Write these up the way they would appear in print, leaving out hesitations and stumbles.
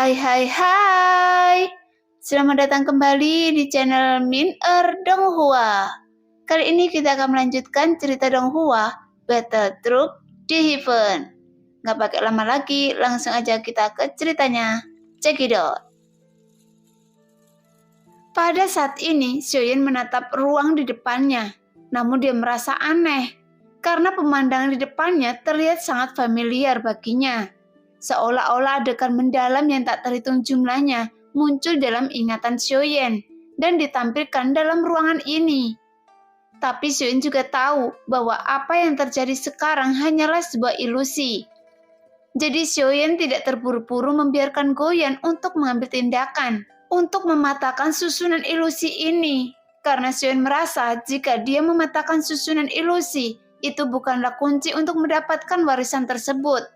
Hai. Selamat datang kembali di channel Min Donghua. Kali ini kita akan melanjutkan cerita Donghua, Battle Truck di Heaven. Nggak pakai lama lagi, langsung aja kita ke ceritanya. Check it out. Pada saat ini, Xiaoyan menatap ruang di depannya. Namun dia merasa aneh, karena pemandangan di depannya terlihat sangat familiar baginya. Seolah-olah adegan mendalam yang tak terhitung jumlahnya muncul dalam ingatan Xiaoyan dan ditampilkan dalam ruangan ini. Tapi Xiaoyan juga tahu bahwa apa yang terjadi sekarang hanyalah sebuah ilusi. Jadi Xiaoyan tidak terburu-buru membiarkan Goyan untuk mengambil tindakan untuk mematahkan susunan ilusi ini. Karena Xiaoyan merasa jika dia mematahkan susunan ilusi, itu bukanlah kunci untuk mendapatkan warisan tersebut.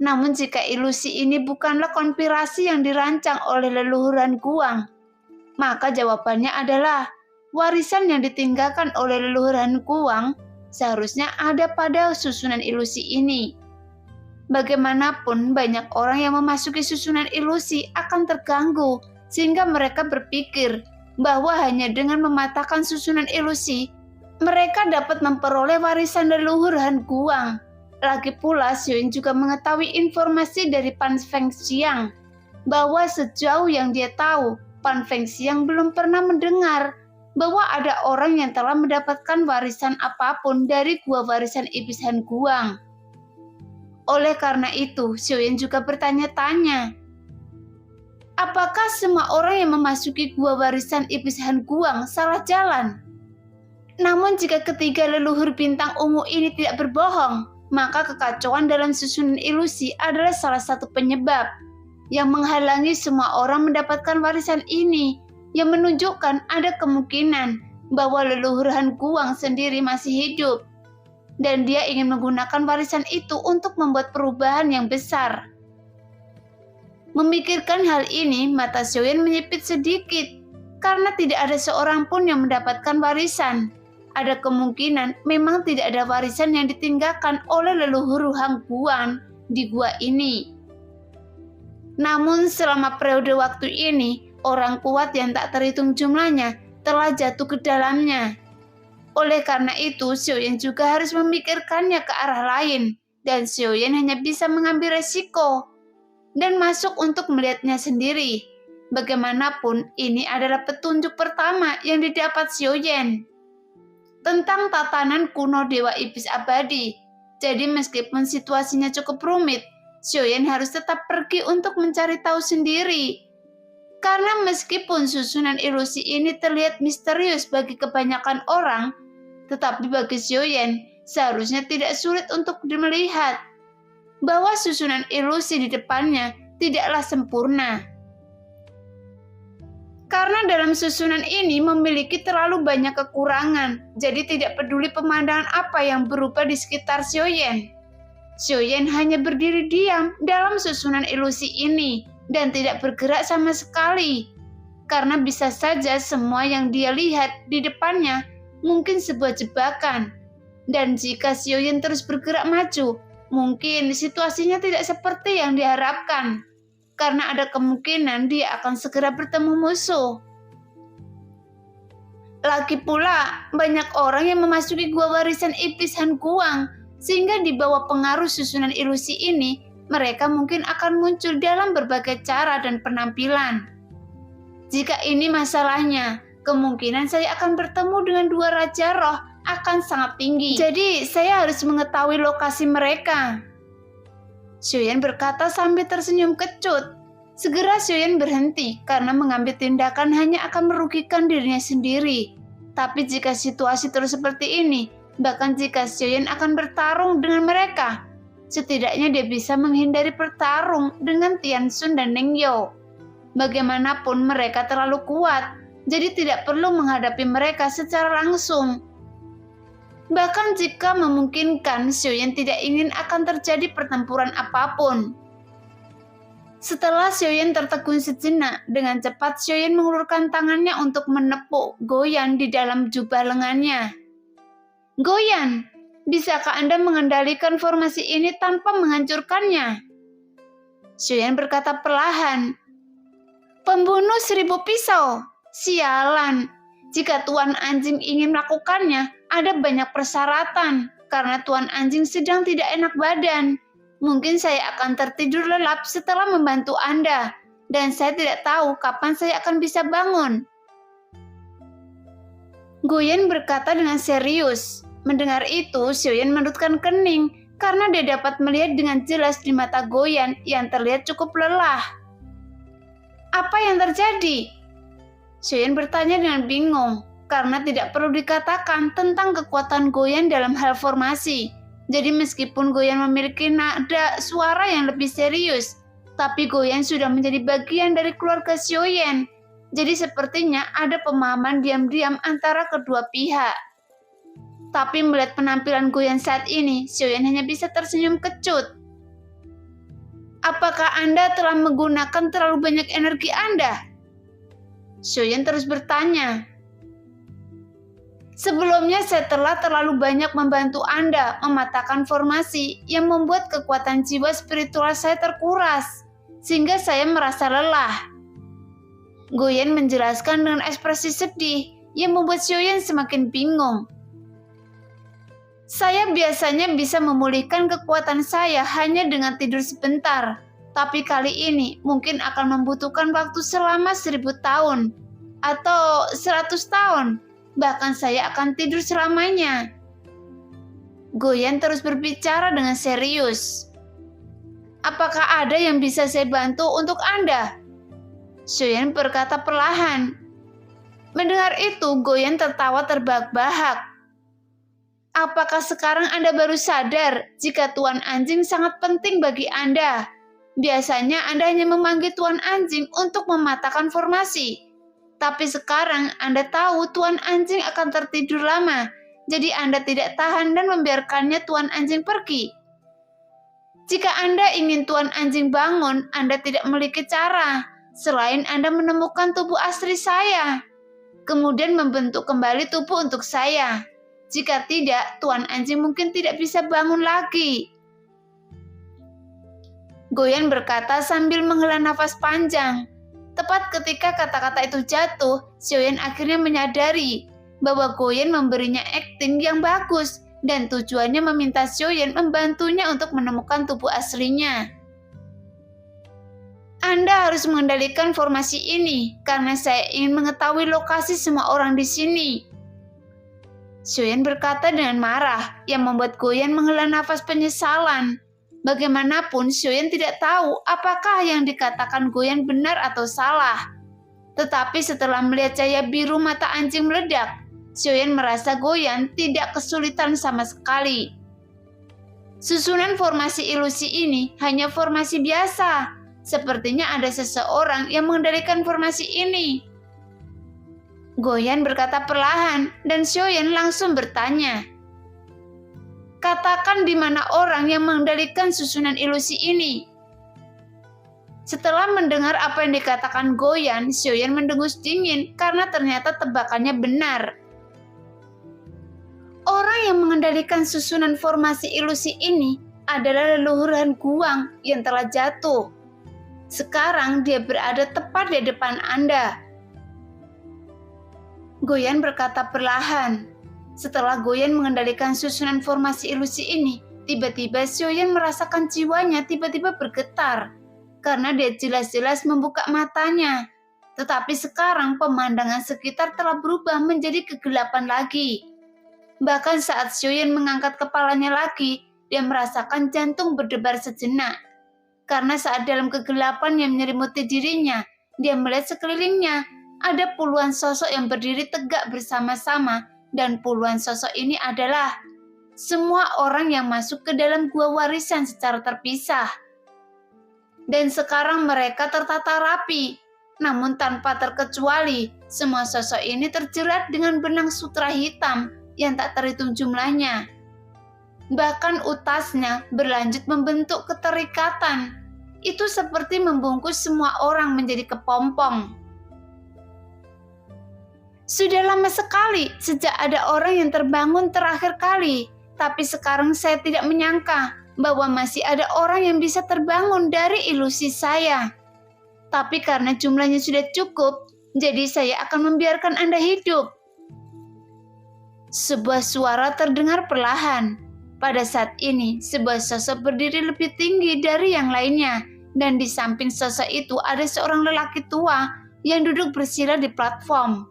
Namun jika ilusi ini bukanlah konspirasi yang dirancang oleh leluhuran Guang, maka jawabannya adalah warisan yang ditinggalkan oleh leluhuran Guang seharusnya ada pada susunan ilusi ini. Bagaimanapun banyak orang yang memasuki susunan ilusi akan terganggu sehingga mereka berpikir bahwa hanya dengan mematahkan susunan ilusi mereka dapat memperoleh warisan leluhuran Guang. Lagi pula, Xiaoyan juga mengetahui informasi dari Pan Fengxiang bahwa sejauh yang dia tahu, Pan Fengxiang belum pernah mendengar bahwa ada orang yang telah mendapatkan warisan apapun dari gua warisan iblis Han Guang. Oleh karena itu, Xiaoyan juga bertanya-tanya, apakah semua orang yang memasuki gua warisan iblis Han Guang salah jalan? Namun jika ketiga leluhur bintang ungu ini tidak berbohong, maka kekacauan dalam susunan ilusi adalah salah satu penyebab yang menghalangi semua orang mendapatkan warisan ini, yang menunjukkan ada kemungkinan bahwa leluhur Han Guang sendiri masih hidup dan dia ingin menggunakan warisan itu untuk membuat perubahan yang besar. Memikirkan hal ini, mata Xiaoyan menyipit sedikit karena tidak ada seorang pun yang mendapatkan warisan. Ada kemungkinan memang tidak ada warisan yang ditinggalkan oleh leluhur Han Guang di gua ini. Namun selama periode waktu ini, orang kuat yang tak terhitung jumlahnya telah jatuh ke dalamnya. Oleh karena itu, Xiaoyan juga harus memikirkannya ke arah lain, dan Xiaoyan hanya bisa mengambil resiko dan masuk untuk melihatnya sendiri. Bagaimanapun, ini adalah petunjuk pertama yang didapat Xiaoyan tentang tatanan kuno Dewa Iblis Abadi. Jadi meskipun situasinya cukup rumit, Xiaoyan harus tetap pergi untuk mencari tahu sendiri. Karena meskipun susunan ilusi ini terlihat misterius bagi kebanyakan orang, tetapi bagi Xiaoyan seharusnya tidak sulit untuk melihat bahwa susunan ilusi di depannya tidaklah sempurna. Karena dalam susunan ini memiliki terlalu banyak kekurangan, jadi tidak peduli pemandangan apa yang berubah di sekitar Xiaoyan. Xiaoyan hanya berdiri diam dalam susunan ilusi ini dan tidak bergerak sama sekali. Karena bisa saja semua yang dia lihat di depannya mungkin sebuah jebakan. Dan jika Xiaoyan terus bergerak maju, mungkin situasinya tidak seperti yang diharapkan. Karena ada kemungkinan dia akan segera bertemu musuh. Lagi pula, banyak orang yang memasuki gua warisan iblis Han Guang, sehingga di bawah pengaruh susunan ilusi ini, mereka mungkin akan muncul dalam berbagai cara dan penampilan. Jika ini masalahnya, kemungkinan saya akan bertemu dengan dua Raja Roh akan sangat tinggi. Jadi, saya harus mengetahui lokasi mereka. Xiaoyan berkata sambil tersenyum kecut. Segera Xiaoyan berhenti karena mengambil tindakan hanya akan merugikan dirinya sendiri. Tapi jika situasi terus seperti ini, bahkan jika Xiaoyan akan bertarung dengan mereka, setidaknya dia bisa menghindari bertarung dengan Tianxun dan Neng Yao. Bagaimanapun mereka terlalu kuat, jadi tidak perlu menghadapi mereka secara langsung. Bahkan jika memungkinkan, Xiaoyan tidak ingin akan terjadi pertempuran apapun. Setelah Xiaoyan tertegun sejenak, dengan cepat Xiaoyan mengulurkan tangannya untuk menepuk Goyan di dalam jubah lengannya. Goyan, bisakah Anda mengendalikan formasi ini tanpa menghancurkannya? Xiaoyan berkata perlahan. Pembunuh 1000 pisau. Sialan. Jika Tuan Anjing ingin melakukannya, ada banyak persyaratan. Karena Tuan Anjing sedang tidak enak badan. Mungkin saya akan tertidur lelap setelah membantu Anda. Dan saya tidak tahu kapan saya akan bisa bangun. Guyan berkata dengan serius. Mendengar itu, Xiaoyan menundukkan kening karena dia dapat melihat dengan jelas di mata Guyan yang terlihat cukup lelah. Apa yang terjadi? Xiaoyan bertanya dengan bingung karena tidak perlu dikatakan tentang kekuatan Guyan dalam hal formasi. Jadi meskipun Guyan memiliki nada suara yang lebih serius, tapi Guyan sudah menjadi bagian dari keluarga Xiaoyan. Jadi sepertinya ada pemahaman diam-diam antara kedua pihak. Tapi melihat penampilan Guyan saat ini, Xiaoyan hanya bisa tersenyum kecut. Apakah Anda telah menggunakan terlalu banyak energi Anda? Xiaoyan terus bertanya. Sebelumnya saya telah terlalu banyak membantu Anda mematahkan formasi yang membuat kekuatan jiwa spiritual saya terkuras, sehingga saya merasa lelah. Guyan menjelaskan dengan ekspresi sedih yang membuat Xiaoyan semakin bingung. Saya biasanya bisa memulihkan kekuatan saya hanya dengan tidur sebentar, tapi kali ini mungkin akan membutuhkan waktu selama 1000 tahun atau 100 tahun, bahkan saya akan tidur selamanya. Guyan terus berbicara dengan serius. Apakah ada yang bisa saya bantu untuk Anda? Xiaoyan berkata perlahan. Mendengar itu, Guyan tertawa terbahak-bahak. Apakah sekarang Anda baru sadar jika Tuan Anjing sangat penting bagi Anda? Biasanya Anda hanya memanggil Tuan Anjing untuk mematahkan formasi. Tapi sekarang Anda tahu Tuan Anjing akan tertidur lama, jadi Anda tidak tahan dan membiarkannya Tuan Anjing pergi. Jika Anda ingin Tuan Anjing bangun, Anda tidak memiliki cara selain Anda menemukan tubuh asli saya, kemudian membentuk kembali tubuh untuk saya. Jika tidak, Tuan Anjing mungkin tidak bisa bangun lagi. Guyan berkata sambil menghela nafas panjang. Tepat ketika kata-kata itu jatuh, Xiaoyan akhirnya menyadari bahwa Guyan memberinya akting yang bagus dan tujuannya meminta Xiaoyan membantunya untuk menemukan tubuh aslinya. Anda harus mengendalikan formasi ini karena saya ingin mengetahui lokasi semua orang di sini. Xiaoyan berkata dengan marah yang membuat Guyan menghela nafas penyesalan. Bagaimanapun Xiaoyan tidak tahu apakah yang dikatakan Guyan benar atau salah. Tetapi setelah melihat cahaya biru mata anjing meledak, Xiaoyan merasa Guyan tidak kesulitan sama sekali. Susunan formasi ilusi ini hanya formasi biasa. Sepertinya ada seseorang yang mengendalikan formasi ini. Guyan berkata perlahan dan Xiaoyan langsung bertanya. Katakan di mana orang yang mengendalikan susunan ilusi ini. Setelah mendengar apa yang dikatakan Guyan, Xiaoyan mendengus dingin karena ternyata tebakannya benar. Orang yang mengendalikan susunan formasi ilusi ini adalah leluhur Han Guang yang telah jatuh. Sekarang dia berada tepat di depan Anda. Guyan berkata perlahan. Setelah Guyan mengendalikan susunan formasi ilusi ini, tiba-tiba Xiaoyan merasakan jiwanya tiba-tiba bergetar. Karena dia jelas-jelas membuka matanya. Tetapi sekarang pemandangan sekitar telah berubah menjadi kegelapan lagi. Bahkan saat Xiaoyan mengangkat kepalanya lagi, dia merasakan jantung berdebar sejenak. Karena saat dalam kegelapan yang menyelimuti dirinya, dia melihat sekelilingnya. Ada puluhan sosok yang berdiri tegak bersama-sama dan puluhan sosok ini adalah semua orang yang masuk ke dalam gua warisan secara terpisah. Dan sekarang mereka tertata rapi, namun tanpa terkecuali semua sosok ini terjerat dengan benang sutra hitam yang tak terhitung jumlahnya. Bahkan utasnya berlanjut membentuk keterikatan. Itu seperti membungkus semua orang menjadi kepompong. Sudah lama sekali sejak ada orang yang terbangun terakhir kali, tapi sekarang saya tidak menyangka bahwa masih ada orang yang bisa terbangun dari ilusi saya. Tapi karena jumlahnya sudah cukup, jadi saya akan membiarkan Anda hidup. Sebuah suara terdengar perlahan. Pada saat ini, sebuah sosok berdiri lebih tinggi dari yang lainnya, dan di samping sosok itu ada seorang lelaki tua yang duduk bersila di platform.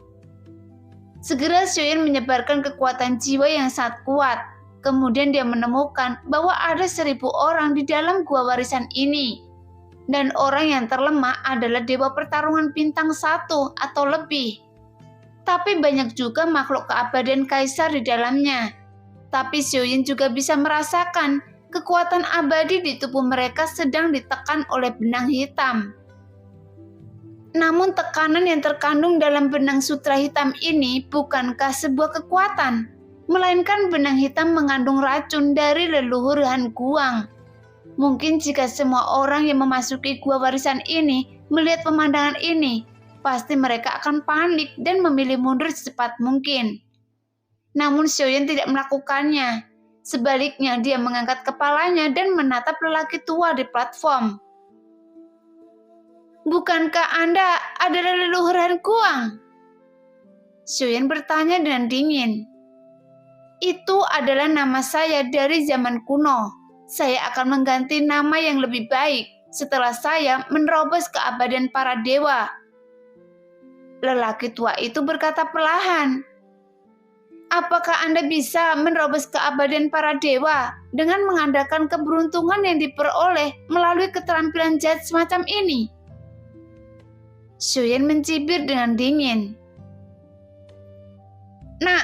Segera Xiaoyan menyebarkan kekuatan jiwa yang sangat kuat. Kemudian dia menemukan bahwa ada 1.000 orang di dalam gua warisan ini. Dan orang yang terlemah adalah dewa pertarungan bintang 1 atau lebih. Tapi banyak juga makhluk keabadian kaisar di dalamnya. Tapi Xiaoyan juga bisa merasakan kekuatan abadi di tubuh mereka sedang ditekan oleh benang hitam. Namun tekanan yang terkandung dalam benang sutra hitam ini bukankah sebuah kekuatan, melainkan benang hitam mengandung racun dari leluhur Han Guang. Mungkin jika semua orang yang memasuki gua warisan ini melihat pemandangan ini, pasti mereka akan panik dan memilih mundur secepat mungkin. Namun Xiaoyan tidak melakukannya. Sebaliknya dia mengangkat kepalanya dan menatap lelaki tua di platform. Bukankah Anda adalah leluhur Han Guang? Xiaoyan bertanya dengan dingin. Itu adalah nama saya dari zaman kuno. Saya akan mengganti nama yang lebih baik setelah saya menerobos keabadian para dewa. Lelaki tua itu berkata perlahan. Apakah Anda bisa menerobos keabadian para dewa dengan mengandalkan keberuntungan yang diperoleh melalui keterampilan jahat semacam ini? Xiaoyan mencibir dengan dingin. Nah,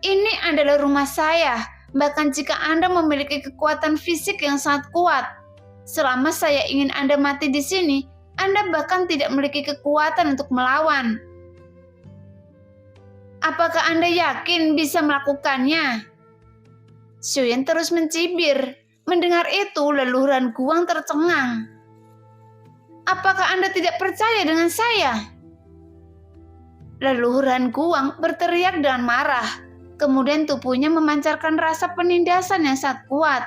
ini adalah rumah saya. Bahkan jika Anda memiliki kekuatan fisik yang sangat kuat, selama saya ingin Anda mati di sini, Anda bahkan tidak memiliki kekuatan untuk melawan. Apakah Anda yakin bisa melakukannya? Xiaoyan terus mencibir. Mendengar itu, leluhur Han Guang tercengang. Apakah Anda tidak percaya dengan saya? Leluhur Han Guang berteriak dengan marah. Kemudian tubuhnya memancarkan rasa penindasan yang sangat kuat.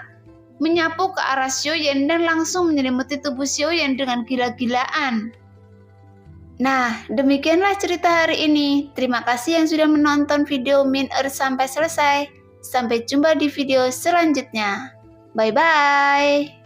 Menyapu ke arah Xiaoyan dan langsung menyelimuti tubuh Xiaoyan dengan gila-gilaan. Nah, demikianlah cerita hari ini. Terima kasih yang sudah menonton video Min Earth sampai selesai. Sampai jumpa di video selanjutnya. Bye-bye.